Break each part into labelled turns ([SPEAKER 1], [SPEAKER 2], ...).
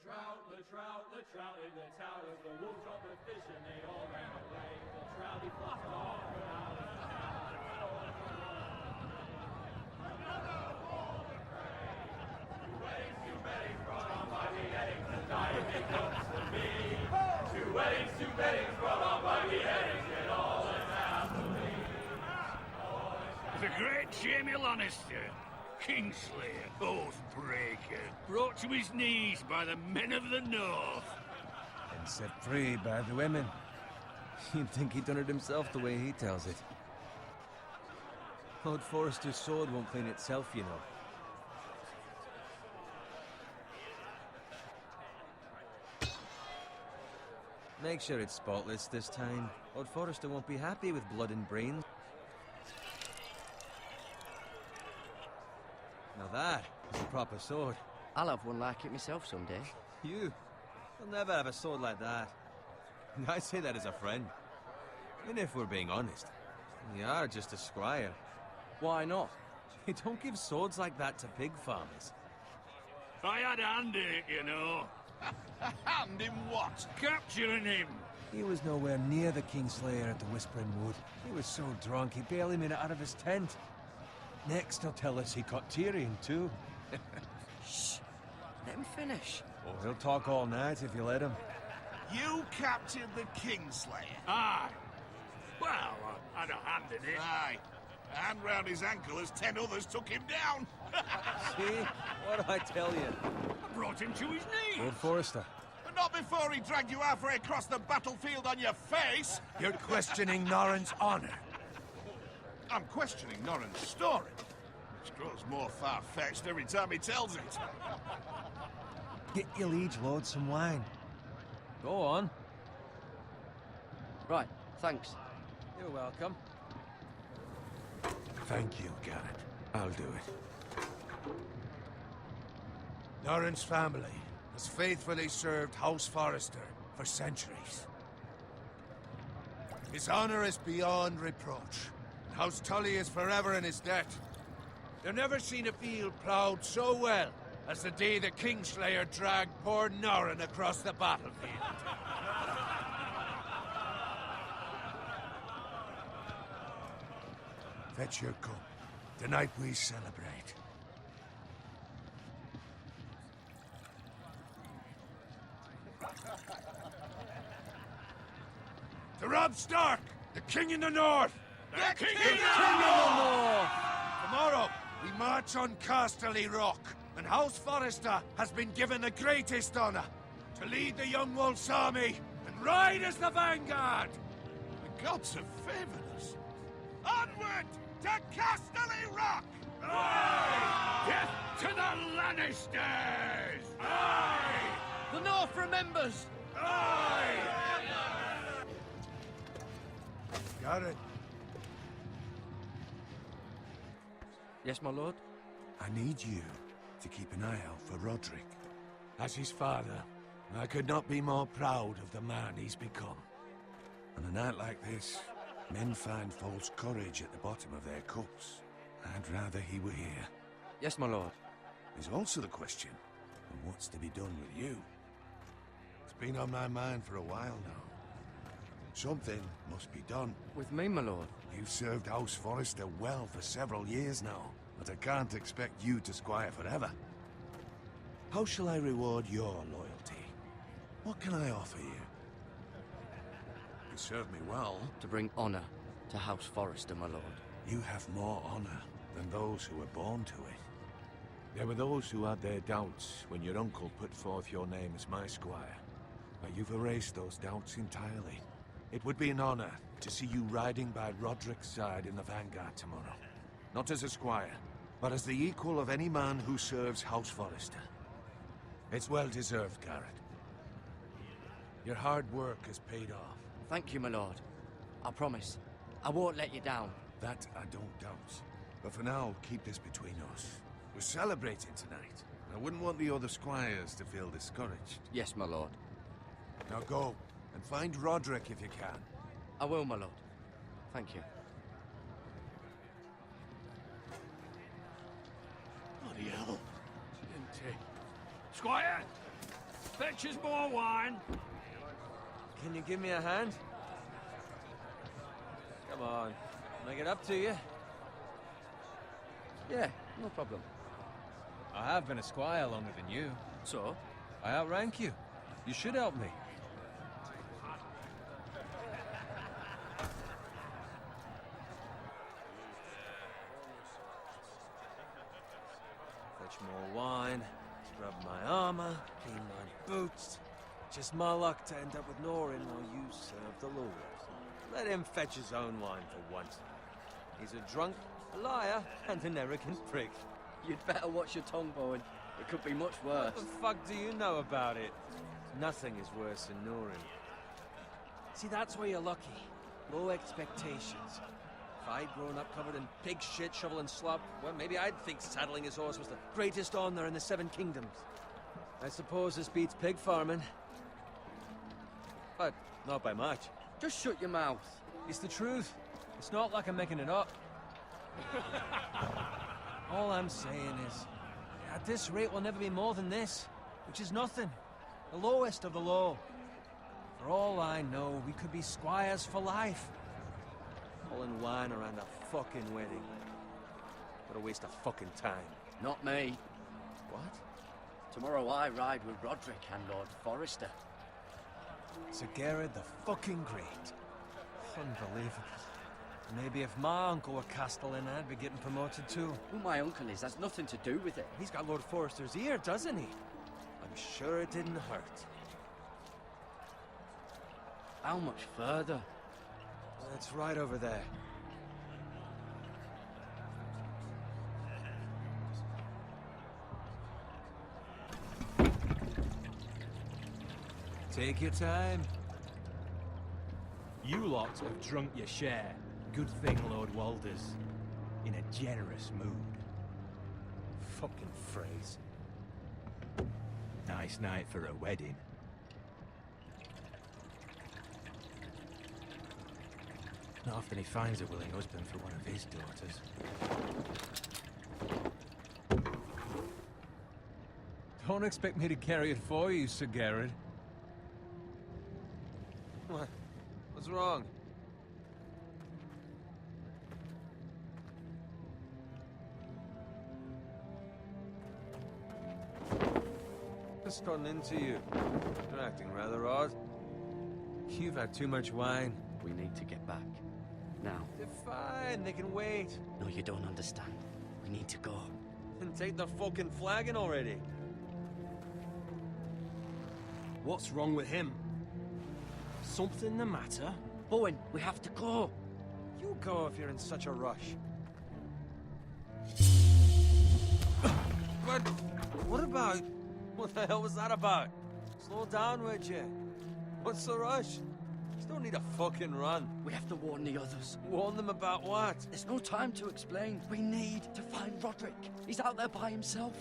[SPEAKER 1] the trout in the towers, the wolves dropped the fish and they all ran away. The trout he flopped off without a Two weddings brought on by beheadings, and dying big notes for me. Two weddings brought on by beheadings, and all is happily.
[SPEAKER 2] The great Jamie Lannister, Kingslayer, Oathbreaker, brought to his knees by the men of the North.
[SPEAKER 3] And set free by the women. You'd think he'd done it himself the way he tells it. Lord Forrester's sword won't clean itself, you know. Make sure it's spotless this time. Lord Forrester won't be happy with blood and brains. Now that is a proper sword.
[SPEAKER 4] I'll have one like it myself someday.
[SPEAKER 3] You? You'll never have a sword like that. I say that as a friend. And if we're being honest, you are just a squire.
[SPEAKER 4] Why not?
[SPEAKER 3] You don't give swords like that to pig farmers.
[SPEAKER 2] I had a hand in it, you know.
[SPEAKER 5] A hand in what?
[SPEAKER 2] Capturing him.
[SPEAKER 3] He was nowhere near the Kingslayer at the Whispering Wood. He was so drunk he barely made it out of his tent. Next he'll tell us he caught Tyrion too.
[SPEAKER 4] Shh. Let him finish.
[SPEAKER 3] Oh, he'll talk all night if you let him.
[SPEAKER 5] You captured the Kingslayer?
[SPEAKER 2] Aye. Well, I had a hand in it.
[SPEAKER 5] Aye. A hand round his ankle as 10 others took him down.
[SPEAKER 3] See? What do I tell you?
[SPEAKER 2] I brought him to his knees.
[SPEAKER 3] Lord Forrester.
[SPEAKER 5] But not before he dragged you halfway across the battlefield on your face.
[SPEAKER 3] You're questioning Norrin's honor.
[SPEAKER 5] I'm questioning Norrin's story, which grows more far-fetched every time he tells it.
[SPEAKER 3] Get your liege lord some wine. Go on.
[SPEAKER 4] Right, thanks.
[SPEAKER 3] You're welcome.
[SPEAKER 6] Thank you, Garrett. I'll do it. Norrin's family has faithfully served House Forrester for centuries. His honor is beyond reproach, and House Tully is forever in his debt. They've never seen a field plowed so well as the day the Kingslayer dragged poor Norrin across the battlefield. Fetch your cup. Tonight we celebrate. To Robb Stark, the King in the North!
[SPEAKER 5] The King
[SPEAKER 6] in the North! Tomorrow, we march on Casterly Rock, and House Forrester has been given the greatest honor to lead the Young Wolf's army and ride as the vanguard!
[SPEAKER 5] The gods have favored us. Onward to Casterly Rock!
[SPEAKER 2] Aye! Death to the Lannisters! Aye!
[SPEAKER 4] The North remembers!
[SPEAKER 2] Aye!
[SPEAKER 6] Garrett,
[SPEAKER 4] Yes, my lord?
[SPEAKER 6] I need you to keep an eye out for Roderick. As his father, I could not be more proud of the man he's become. On a night like this, men find false courage at the bottom of their cups. I'd rather he were here.
[SPEAKER 4] Yes, my lord.
[SPEAKER 6] There's also the question of what's to be done with you. It's been on my mind for a while now. Something must be done.
[SPEAKER 4] With me, my lord.
[SPEAKER 6] You've served House Forrester well for several years now, but I can't expect you to squire forever. How shall I reward your loyalty? What can I offer you? You serve me well.
[SPEAKER 4] To bring honor to House Forrester, my lord.
[SPEAKER 6] You have more honor than those who were born to it. There were those who had their doubts when your uncle put forth your name as my squire. But you've erased those doubts entirely. It would be an honor to see you riding by Roderick's side in the vanguard tomorrow. Not as a squire, but as the equal of any man who serves House Forrester. It's well deserved, Garrett. Your hard work has paid off.
[SPEAKER 4] Thank you, my lord. I promise. I won't let you down.
[SPEAKER 6] That I don't doubt. But for now, keep this between us. We're celebrating tonight. I wouldn't want the other squires to feel discouraged.
[SPEAKER 4] Yes, my lord.
[SPEAKER 6] Now go, and find Roderick if you can.
[SPEAKER 4] I will, my lord. Thank you.
[SPEAKER 5] Bloody hell.
[SPEAKER 2] Squire! Fetch us more wine.
[SPEAKER 3] Can you give me a hand? Come on. Make it up to you.
[SPEAKER 4] Yeah, no problem.
[SPEAKER 3] I have been a squire longer than you.
[SPEAKER 4] So?
[SPEAKER 3] I outrank you. You should help me. Fetch more wine, scrub my armor, clean my boots. Just my luck to end up with Norin while you serve the Lord. Let him fetch his own wine for once. He's a drunk, a liar, and an arrogant prick.
[SPEAKER 4] You'd better watch your tongue, Bowen. It could be much worse.
[SPEAKER 3] What the fuck do you know about it? Nothing is worse than Norin. See, that's where you're lucky. Low expectations. If I'd grown up covered in pig shit, shovel and slop, well, maybe I'd think saddling his horse was the greatest honor in the Seven Kingdoms. I suppose this beats pig farming. But not by much.
[SPEAKER 4] Just shut your mouth.
[SPEAKER 3] It's the truth. It's not like I'm making it up. All I'm saying is, at this rate we'll never be more than this, which is nothing. The lowest of the low. For all I know, we could be squires for life. Pulling wine around a fucking wedding. What a waste of fucking time.
[SPEAKER 4] Not me.
[SPEAKER 3] What?
[SPEAKER 4] Tomorrow I ride with Roderick and Lord Forrester.
[SPEAKER 3] Sir Garrett the fucking Great. Unbelievable. Maybe if my uncle were Castellan, I'd be getting promoted too.
[SPEAKER 4] Who my uncle is has nothing to do with it.
[SPEAKER 3] He's got Lord Forrester's ear, doesn't he? I'm sure it didn't hurt.
[SPEAKER 4] How much further?
[SPEAKER 3] It's right over there. Take your time.
[SPEAKER 7] You lot have drunk your share. Good thing Lord Walder's in a generous mood.
[SPEAKER 3] Fucking phrase.
[SPEAKER 7] Nice night for a wedding. Not often he finds a willing husband for one of his daughters.
[SPEAKER 3] Don't expect me to carry it for you, Sir Garrett. What? What's wrong? What's gotten into you? You're acting rather odd. You've had too much wine.
[SPEAKER 4] We need to get back. Now.
[SPEAKER 3] They're fine, they can wait.
[SPEAKER 4] No, you don't understand. We need to go.
[SPEAKER 3] And take the fucking flagon already.
[SPEAKER 7] What's wrong with him? Something the matter?
[SPEAKER 4] Bowen, we have to go.
[SPEAKER 3] You go if you're in such a rush. But what about... What the hell was that about? Slow down, would you? What's the rush? Just don't need a fucking run.
[SPEAKER 4] We have to warn the others.
[SPEAKER 3] Warn them about what?
[SPEAKER 4] There's no time to explain. We need to find Roderick. He's out there by himself.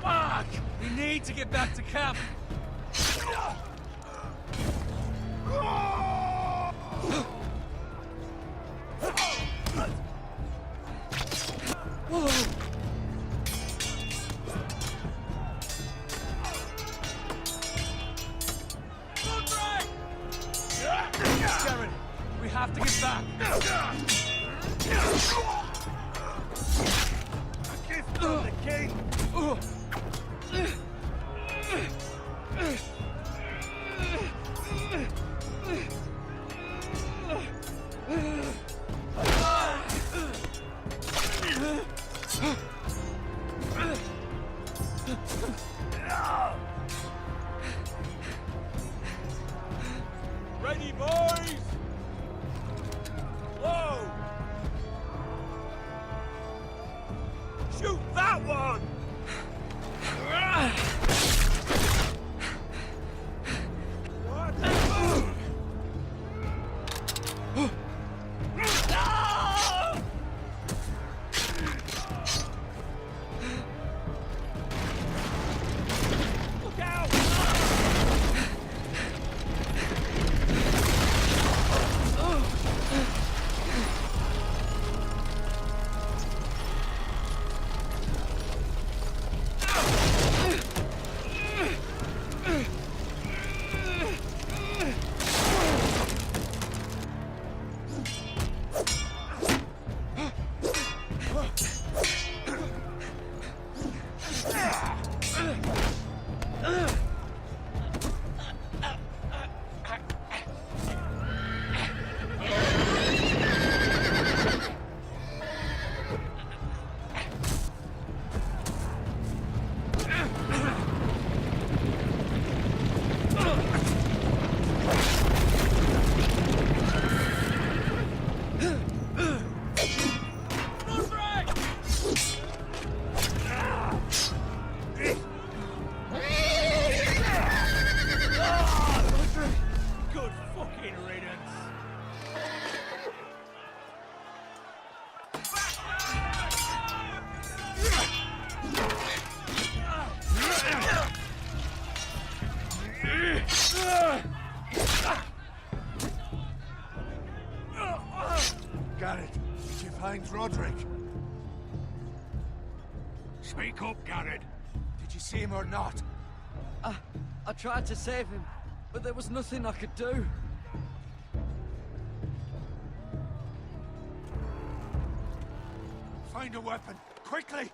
[SPEAKER 3] Fuck! We need to get back to camp. Garrett, we have to get back. A gift from the king. Ready, boys! Whoa! Shoot that one!
[SPEAKER 2] Speak up, Garrett.
[SPEAKER 6] Did you see him or not?
[SPEAKER 4] I tried to save him, but there was nothing I could do.
[SPEAKER 6] Find a weapon, quickly!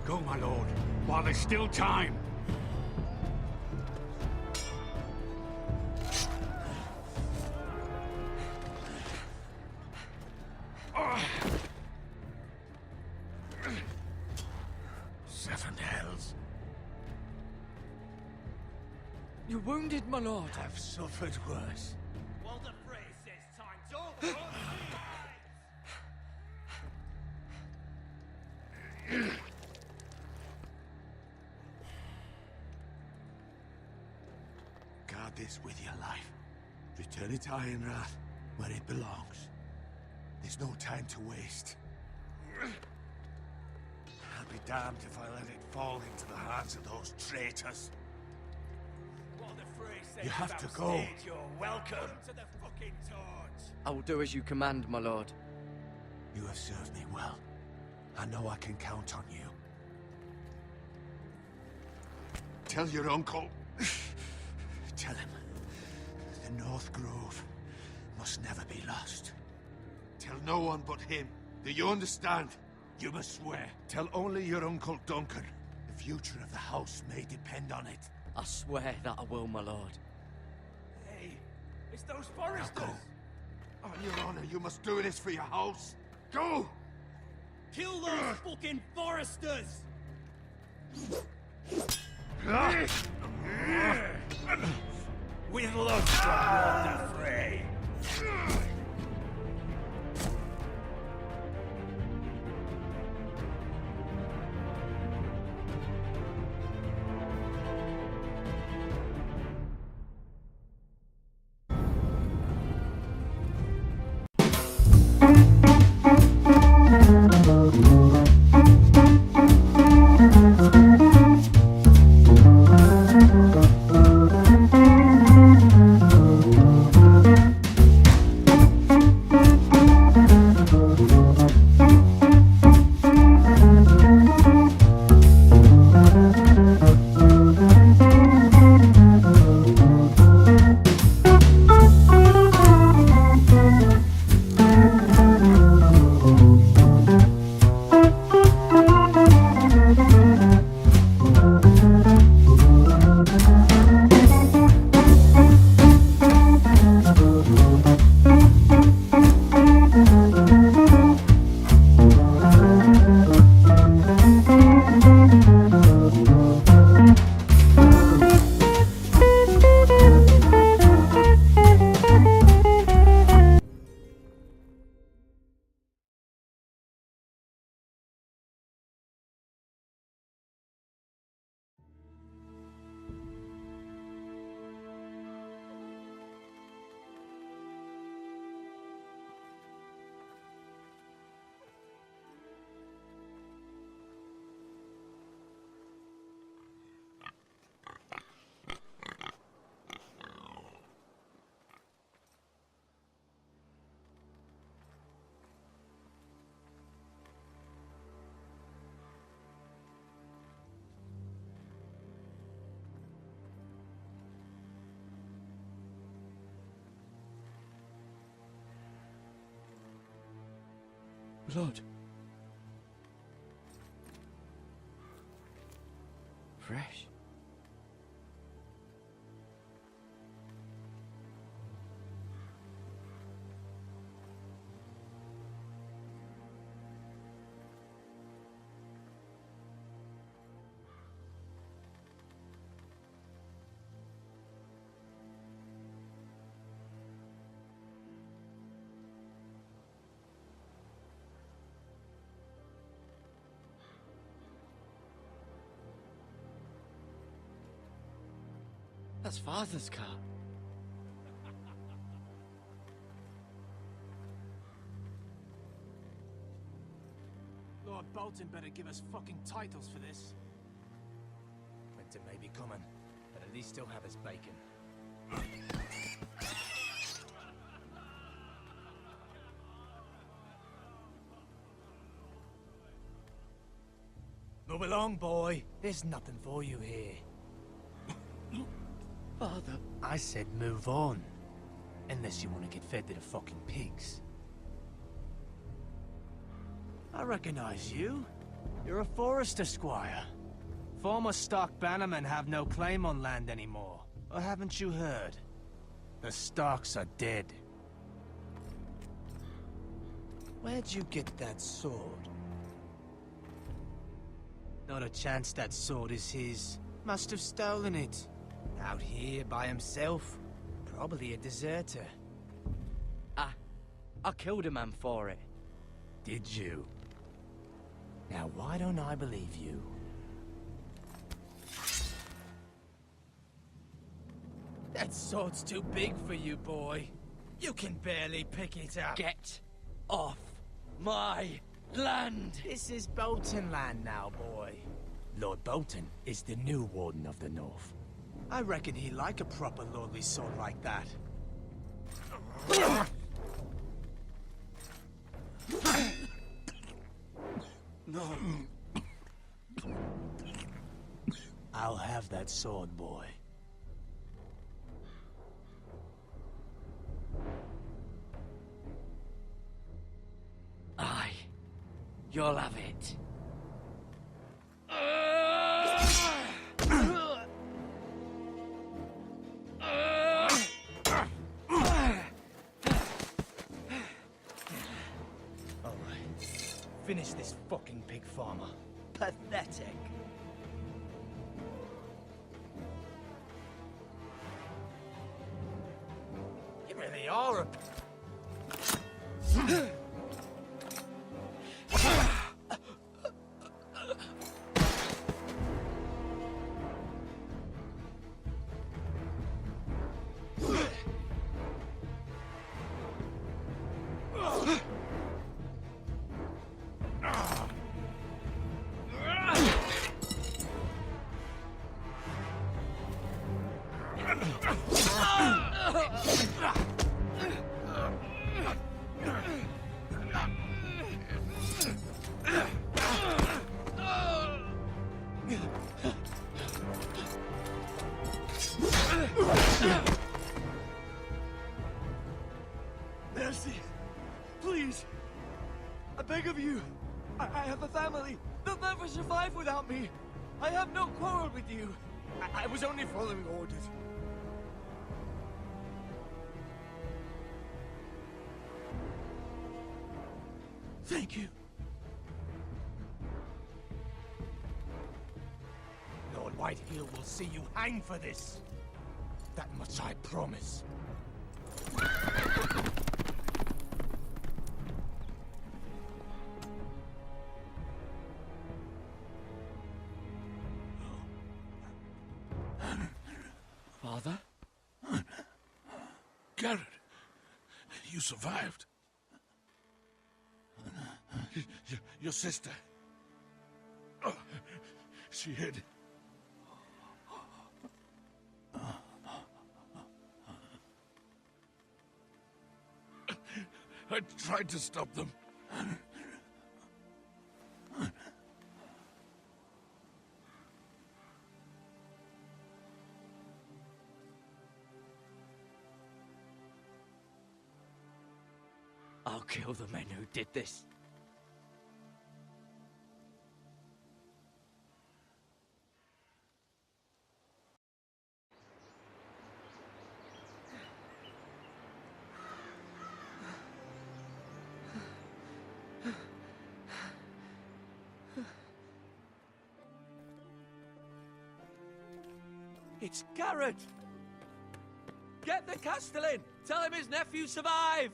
[SPEAKER 2] Go, my lord, while there's still time. Seven hells.
[SPEAKER 4] You're wounded, my lord.
[SPEAKER 6] I've suffered worse.
[SPEAKER 1] Walder Frey says time's over.
[SPEAKER 6] Guard this with your life. Return it to Ironrath, where it belongs. There's no time to waste. I'll be damned if I let it fall into the hands of those traitors.
[SPEAKER 1] Walder Frey says
[SPEAKER 6] You have to go.
[SPEAKER 1] backstage, you're welcome to the fucking torch.
[SPEAKER 4] I will do as you command, my lord.
[SPEAKER 6] You have served me well. I know I can count on you. Tell your uncle. Tell him. The North Grove must never be lost. Tell no one but him. Do you understand? You must swear. Tell only your Uncle Duncan. The future of the house may depend on it.
[SPEAKER 4] I swear that I will, my lord.
[SPEAKER 1] Hey, it's those
[SPEAKER 6] Now
[SPEAKER 1] foresters.
[SPEAKER 6] go. On your honor, you must do this for your house. Go!
[SPEAKER 1] Kill those fucking foresters. With love from Walder Frey.
[SPEAKER 4] Blood. Fresh. That's Father's car.
[SPEAKER 7] Lord Bolton better give us fucking titles for this. Winter may be coming, but at least he'll have his bacon. Move along, boy. There's nothing for you here.
[SPEAKER 4] Father,
[SPEAKER 7] I said move on. Unless you want to get fed to the fucking pigs. I recognize you. You're a Forester squire. Former Stark bannermen have no claim on land anymore. Or haven't you heard? The Starks are dead. Where'd you get that sword? Not a chance that sword is his. Must have stolen it. Out here by himself. Probably a deserter.
[SPEAKER 4] I killed a man for it.
[SPEAKER 7] Did you? Now why don't I believe you? That sword's too big for you, boy. You can barely pick it up.
[SPEAKER 4] Get off my land!
[SPEAKER 7] This is Bolton land now, boy. Lord Bolton is the new Warden of the North. I reckon he like a proper lordly sword like that.
[SPEAKER 4] No.
[SPEAKER 7] I'll have that sword, boy.
[SPEAKER 4] Aye. You'll have it.
[SPEAKER 7] Finish this fucking pig farmer.
[SPEAKER 4] Pathetic.
[SPEAKER 7] You really are a...
[SPEAKER 4] Mercy. Please. I beg of you. I have a family. They'll never survive without me. I have no quarrel with you. I was only following orders.
[SPEAKER 7] Thank you. Lord Whitehill will see you hang for this. That much I promise.
[SPEAKER 4] Father?
[SPEAKER 5] Garrett, you survived. Your sister. Oh, she hid. I tried to stop them.
[SPEAKER 4] I'll kill the men who did this.
[SPEAKER 7] It's Garrett! Get the Castellan! Tell him his nephew survived!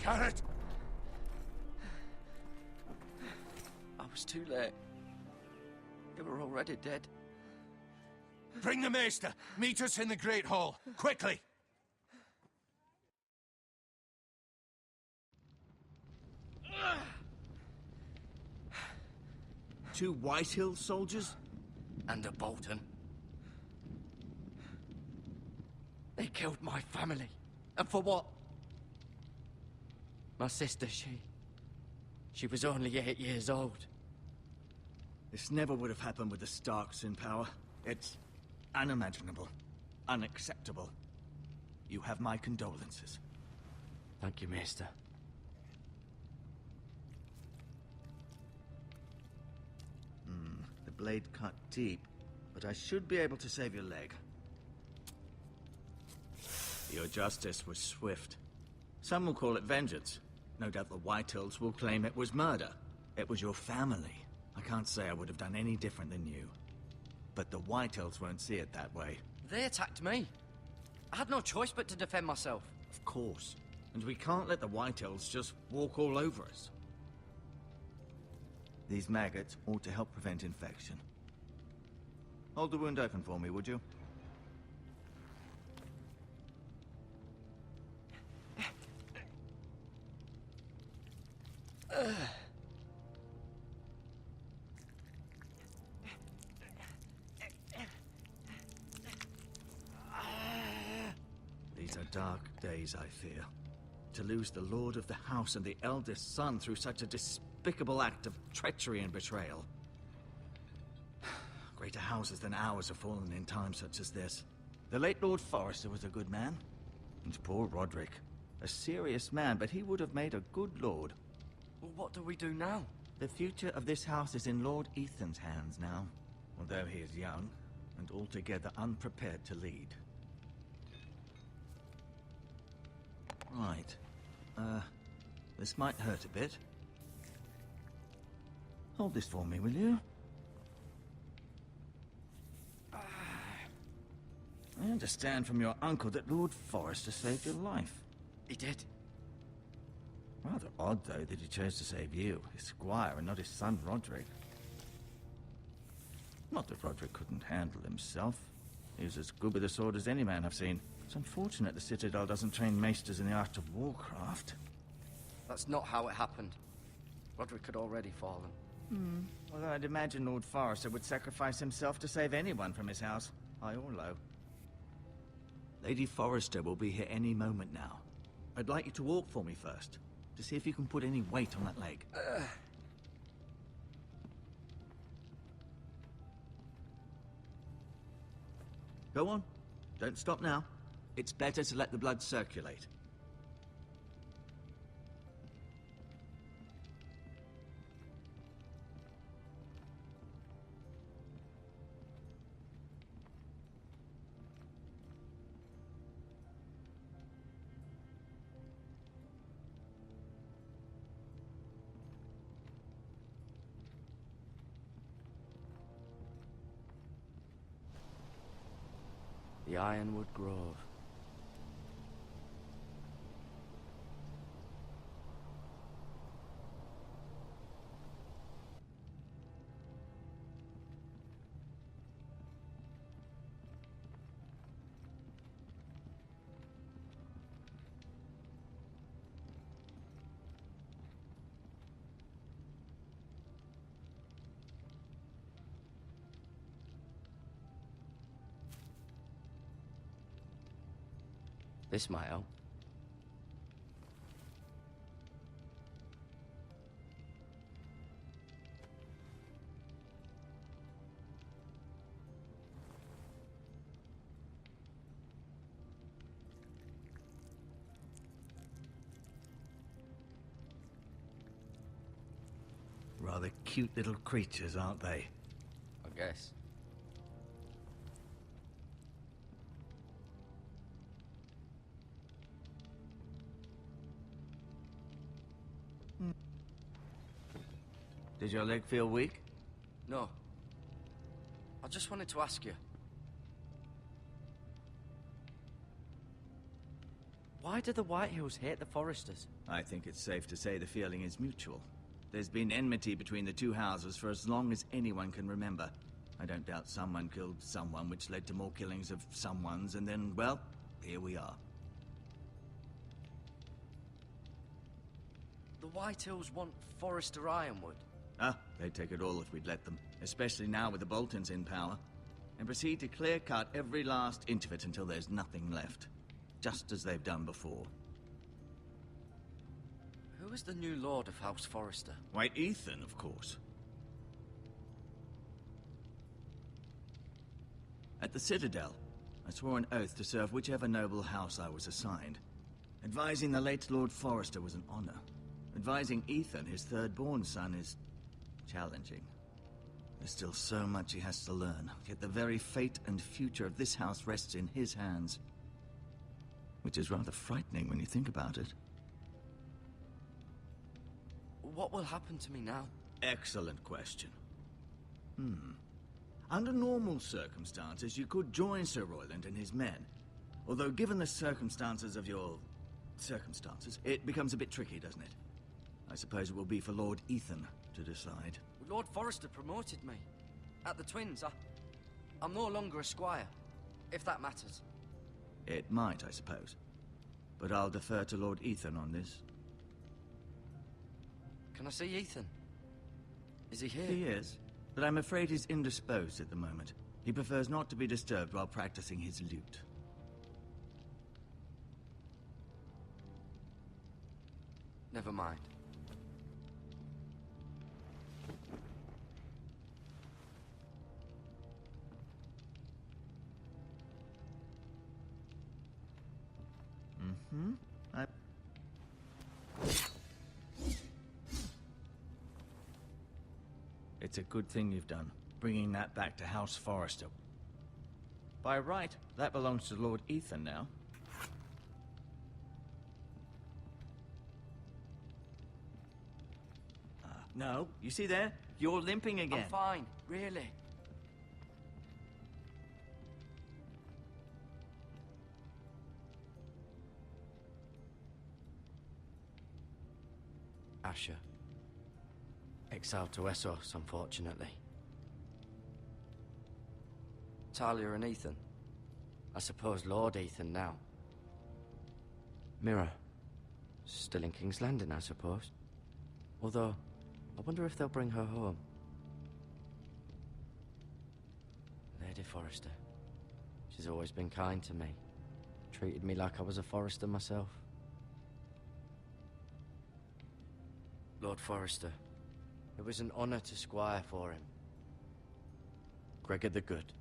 [SPEAKER 5] Garrett!
[SPEAKER 4] I was too late. They were already dead.
[SPEAKER 6] Bring the maester. Meet us in the Great Hall. Quickly!
[SPEAKER 4] 2 Whitehill soldiers?
[SPEAKER 8] And a Bolton. They killed my family. And for what? My sister, she was only 8 years old.
[SPEAKER 4] This never would have happened with the Starks in power. It's unimaginable. Unacceptable. You have my condolences.
[SPEAKER 8] Thank you, Maester.
[SPEAKER 4] The blade cut deep, but I should be able to save your leg. Your justice was swift. Some will call it vengeance. No doubt the Whitehills will claim it was murder. It was your family. I can't say I would have done any different than you. But the Whitehills won't see it that way.
[SPEAKER 8] They attacked me. I had no choice but to defend myself.
[SPEAKER 4] Of course. And we can't let the Whitehills just walk all over us. These maggots ought to help prevent infection. Hold the wound open for me, would you? These are dark days, I fear. To lose the lord of the house and the eldest son through such a despicable act of treachery and betrayal. Greater houses than ours have fallen in times such as this. The late Lord Forrester was a good man. And poor Roderick. A serious man, but he would have made a good lord.
[SPEAKER 8] Well, what do we do now?
[SPEAKER 4] The future of this house is in Lord Ethan's hands now. Although he is young, and altogether unprepared to lead. Right. This might hurt a bit. Hold this for me, will you? I understand from your uncle that Lord Forrester saved your life.
[SPEAKER 8] He did.
[SPEAKER 4] Rather odd, though, that he chose to save you, his squire, and not his son Roderick. Not that Roderick couldn't handle himself. He was as good with a sword as any man I've seen. It's unfortunate the Citadel doesn't train maesters in the art of warcraft.
[SPEAKER 8] That's not how it happened. Roderick had already fallen.
[SPEAKER 4] Although I'd imagine Lord Forrester would sacrifice himself to save anyone from his house, high or low. Lady Forrester will be here any moment now. I'd like you to walk for me first, to see if you can put any weight on that leg. Go on. Don't stop now. It's better to let the blood circulate.
[SPEAKER 8] The Ironwood Grove. This might help.
[SPEAKER 4] Rather cute little creatures, aren't they?
[SPEAKER 8] I guess.
[SPEAKER 4] Does your leg feel weak?
[SPEAKER 8] No. I just wanted to ask you. Why do the Whitehills hate the Forresters?
[SPEAKER 4] I think it's safe to say the feeling is mutual. There's been enmity between the two houses for as long as anyone can remember.
[SPEAKER 9] I don't doubt someone killed someone, which led to more killings of someones, and then, well, here we are.
[SPEAKER 8] The Whitehills want Forrester Ironwood.
[SPEAKER 9] Ah, they'd take it all if we'd let them, especially now with the Boltons in power, and proceed to clear-cut every last inch of it until there's nothing left, just as they've done before.
[SPEAKER 8] Who is the new Lord of House Forrester?
[SPEAKER 9] White Ethan, of course. At the Citadel, I swore an oath to serve whichever noble house I was assigned. Advising the late Lord Forrester was an honor. Advising Ethan, his third-born son, is challenging. There's still so much he has to learn, yet the very fate and future of this house rests in his hands. Which is rather frightening when you think about it.
[SPEAKER 8] What will happen to me now?
[SPEAKER 9] Excellent question. Under normal circumstances, you could join Sir Royland and his men. Although, given the circumstances of your circumstances, it becomes a bit tricky, doesn't it? I suppose it will be for Lord Ethan to decide.
[SPEAKER 8] Lord Forrester promoted me. At the Twins, I'm no longer a squire, if that matters.
[SPEAKER 9] It might, I suppose. But I'll defer to Lord Ethan on this.
[SPEAKER 8] Can I see Ethan? Is he here?
[SPEAKER 9] He is, but I'm afraid he's indisposed at the moment. He prefers not to be disturbed while practicing his lute.
[SPEAKER 8] Never mind.
[SPEAKER 9] It's a good thing you've done, bringing that back to House Forrester. By right, that belongs to Lord Ethan now. No, you see there? You're limping again.
[SPEAKER 8] I'm fine, really. Asher. Exiled to Essos, unfortunately. Talia and Ethan. I suppose Lord Ethan now. Mira. Still in King's Landing, I suppose. Although, I wonder if they'll bring her home. Lady Forrester. She's always been kind to me. Treated me like I was a Forrester myself. Lord Forrester. It was an honor to squire for him. Gregor the Good.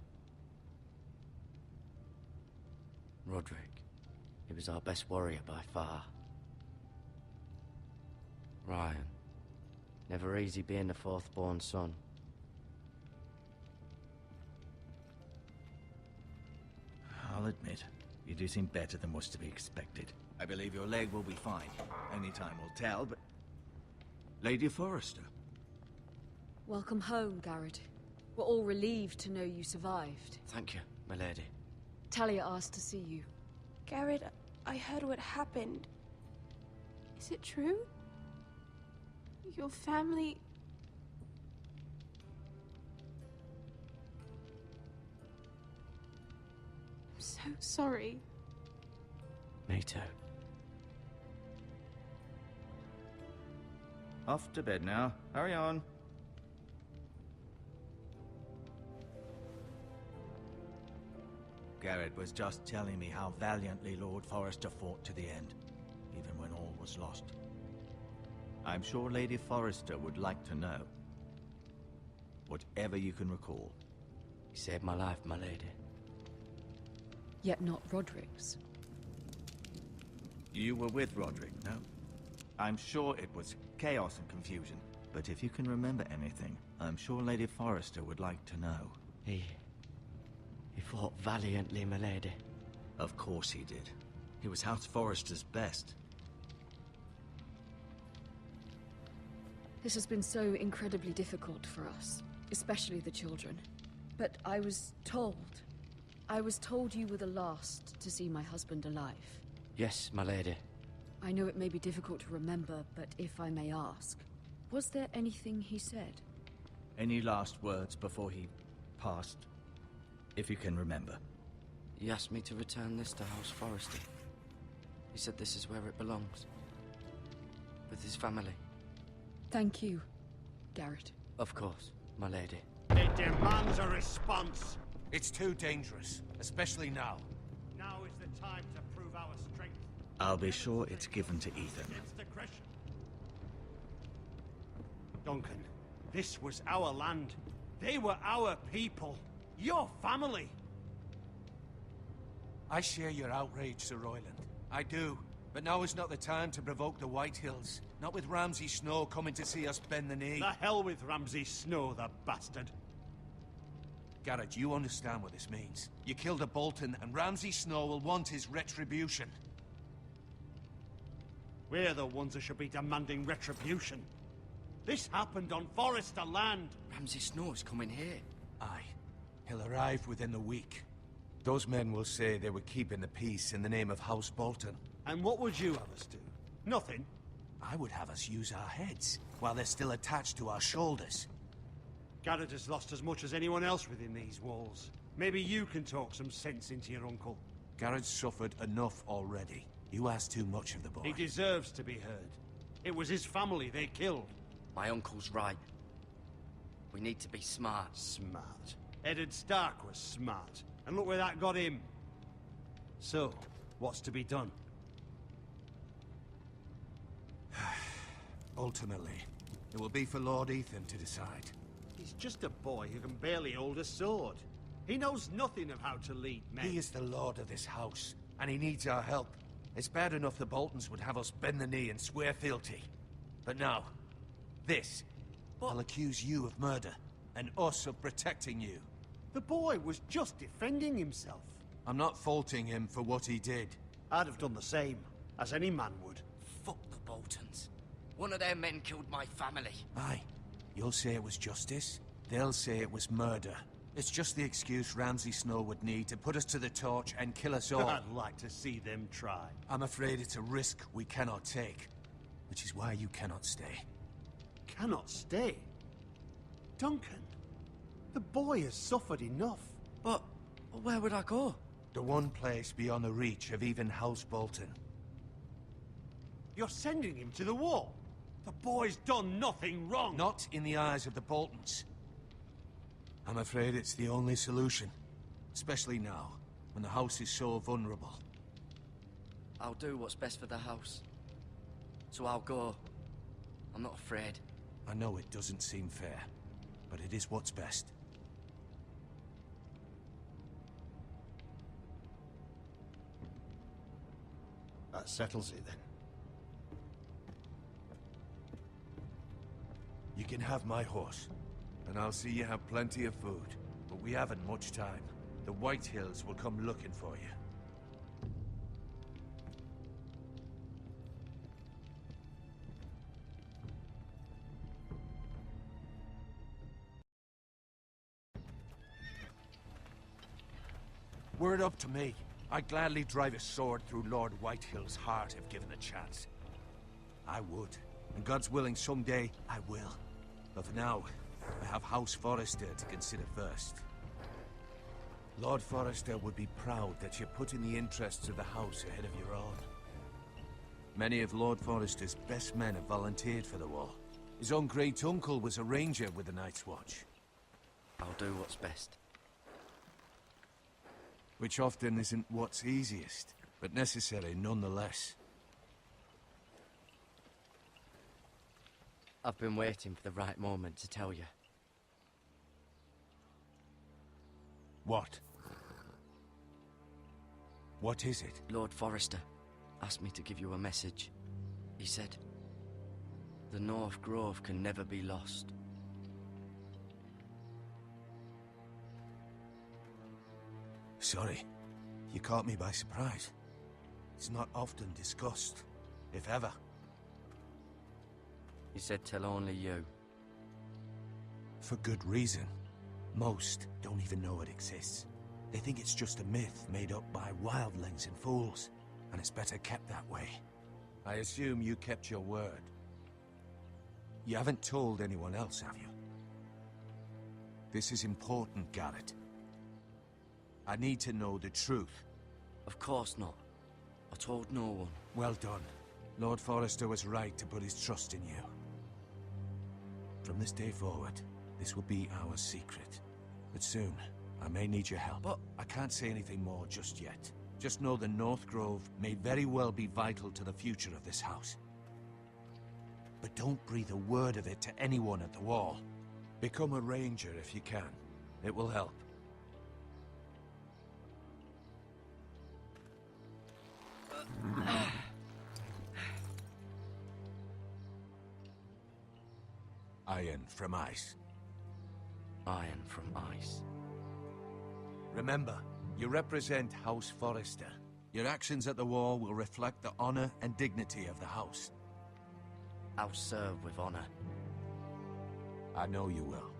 [SPEAKER 8] Roderick. He was our best warrior by far. Ryan. Never easy being the fourth-born son.
[SPEAKER 9] I'll admit, you do seem better than was to be expected. I believe your leg will be fine. Only time will tell, but... Lady Forrester.
[SPEAKER 10] Welcome home, Garrett. We're all relieved to know you survived.
[SPEAKER 8] Thank you, my lady.
[SPEAKER 10] Talia asked to see you.
[SPEAKER 11] Garrett, I heard what happened. Is it true? Your family... I'm so sorry.
[SPEAKER 8] Me too.
[SPEAKER 9] Off to bed now. Hurry on. Garrett was just telling me how valiantly Lord Forrester fought to the end, even when all was lost. I'm sure Lady Forrester would like to know. Whatever you can recall.
[SPEAKER 8] You saved my life, my lady.
[SPEAKER 10] Yet not Roderick's.
[SPEAKER 9] You were with Roderick, no? I'm sure it was chaos and confusion, but if you can remember anything, I'm sure Lady Forrester would like to know.
[SPEAKER 8] He fought valiantly, my lady.
[SPEAKER 9] Of course he did. He was House Forrester's best.
[SPEAKER 10] This has been so incredibly difficult for us, especially the children. But I was told you were the last to see my husband alive.
[SPEAKER 8] Yes, my lady.
[SPEAKER 10] I know it may be difficult to remember, but if I may ask, was there anything he said?
[SPEAKER 9] Any last words before he past, if you can remember.
[SPEAKER 8] He asked me to return this to House Forrester. He said this is where it belongs. With his family.
[SPEAKER 10] Thank you, Garrett.
[SPEAKER 8] Of course, my lady.
[SPEAKER 12] It demands a response.
[SPEAKER 6] It's too dangerous, especially now.
[SPEAKER 12] Now is the time to prove our strength.
[SPEAKER 9] I'll be sure it's given to Ethan.
[SPEAKER 12] Against aggression. Duncan, this was our land. They were our people. Your family.
[SPEAKER 6] I share your outrage, Sir Royland. I do. But now is not the time to provoke the White Hills. Not with Ramsay Snow coming to see us bend the knee.
[SPEAKER 12] The hell with Ramsay Snow, the bastard.
[SPEAKER 6] Garrett, you understand what this means. You killed a Bolton, and Ramsay Snow will want his retribution.
[SPEAKER 12] We're the ones who should be demanding retribution. This happened on Forrester land.
[SPEAKER 8] Ramsay Snow is coming here.
[SPEAKER 6] Aye. He'll arrive within the week. Those men will say they were keeping the peace in the name of House Bolton.
[SPEAKER 12] And what would you have us do? Nothing.
[SPEAKER 6] I would have us use our heads, while they're still attached to our shoulders.
[SPEAKER 12] Garrett has lost as much as anyone else within these walls. Maybe you can talk some sense into your uncle.
[SPEAKER 6] Garrett's suffered enough already. You ask too much of the boy.
[SPEAKER 12] He deserves to be heard. It was his family they killed.
[SPEAKER 8] My uncle's right. We need to be smart.
[SPEAKER 12] Smart. Eddard Stark was smart. And look where that got him. So, what's to be done?
[SPEAKER 6] Ultimately, it will be for Lord Ethan to decide.
[SPEAKER 12] He's just a boy who can barely hold a sword. He knows nothing of how to lead men.
[SPEAKER 6] He is the lord of this house, and he needs our help. It's bad enough the Boltons would have us bend the knee and swear fealty. But now, this. I'll accuse you of murder, and us of protecting you.
[SPEAKER 12] The boy was just defending himself.
[SPEAKER 6] I'm not faulting him for what he did.
[SPEAKER 12] I'd have done the same, as any man would.
[SPEAKER 8] Fuck the Boltons. One of their men killed my family.
[SPEAKER 6] Aye. You'll say it was justice. They'll say it was murder. It's just the excuse Ramsay Snow would need to put us to the torch and kill us all.
[SPEAKER 12] I'd like to see them try.
[SPEAKER 6] I'm afraid it's a risk we cannot take. Which is why you cannot stay.
[SPEAKER 12] Cannot stay? Duncan, the boy has suffered enough.
[SPEAKER 8] But where would I go?
[SPEAKER 6] The one place beyond the reach of even House Bolton.
[SPEAKER 12] You're sending him to the wall? The boy's done nothing wrong.
[SPEAKER 6] Not in the eyes of the Boltons. I'm afraid it's the only solution. Especially now, when the house is so vulnerable.
[SPEAKER 8] I'll do what's best for the house. So I'll go. I'm not afraid.
[SPEAKER 6] I know it doesn't seem fair, but it is what's best.
[SPEAKER 12] That settles it then.
[SPEAKER 6] You can have my horse, and I'll see you have plenty of food. But we haven't much time. The White Hills will come looking for you. Were it up to me, I'd gladly drive a sword through Lord Whitehill's heart if given a chance. I would. And God's willing, someday I will. But for now, I have House Forrester to consider first. Lord Forrester would be proud that you're putting the interests of the house ahead of your own. Many of Lord Forrester's best men have volunteered for the war. His own great-uncle was a ranger with the Night's Watch.
[SPEAKER 8] I'll do what's best.
[SPEAKER 6] Which often isn't what's easiest, but necessary nonetheless.
[SPEAKER 8] I've been waiting for the right moment to tell you.
[SPEAKER 6] What? What is it?
[SPEAKER 8] Lord Forrester asked me to give you a message. He said, the North Grove can never be lost.
[SPEAKER 6] Sorry. You caught me by surprise. It's not often discussed, if ever.
[SPEAKER 8] He said tell only you.
[SPEAKER 6] For good reason. Most don't even know it exists. They think it's just a myth made up by wildlings and fools, and it's better kept that way. I assume you kept your word. You haven't told anyone else, have you? This is important, Garrett. I need to know the truth.
[SPEAKER 8] Of course not. I told no one.
[SPEAKER 6] Well done. Lord Forrester was right to put his trust in you. From this day forward, this will be our secret. But soon, I may need your help.
[SPEAKER 8] But
[SPEAKER 6] I can't say anything more just yet. Just know the North Grove may very well be vital to the future of this house. But don't breathe a word of it to anyone at the Wall. Become a ranger if you can. It will help. Iron from ice.
[SPEAKER 8] Iron from ice.
[SPEAKER 6] Remember, you represent House Forrester. Your actions at the Wall will reflect the honor and dignity of the house.
[SPEAKER 8] I'll serve with honor.
[SPEAKER 6] I know you will.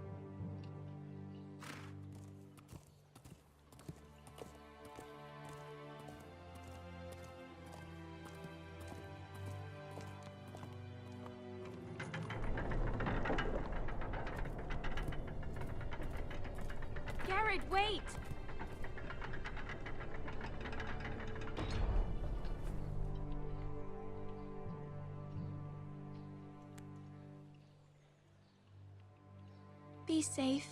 [SPEAKER 11] Garrett, wait! Be safe.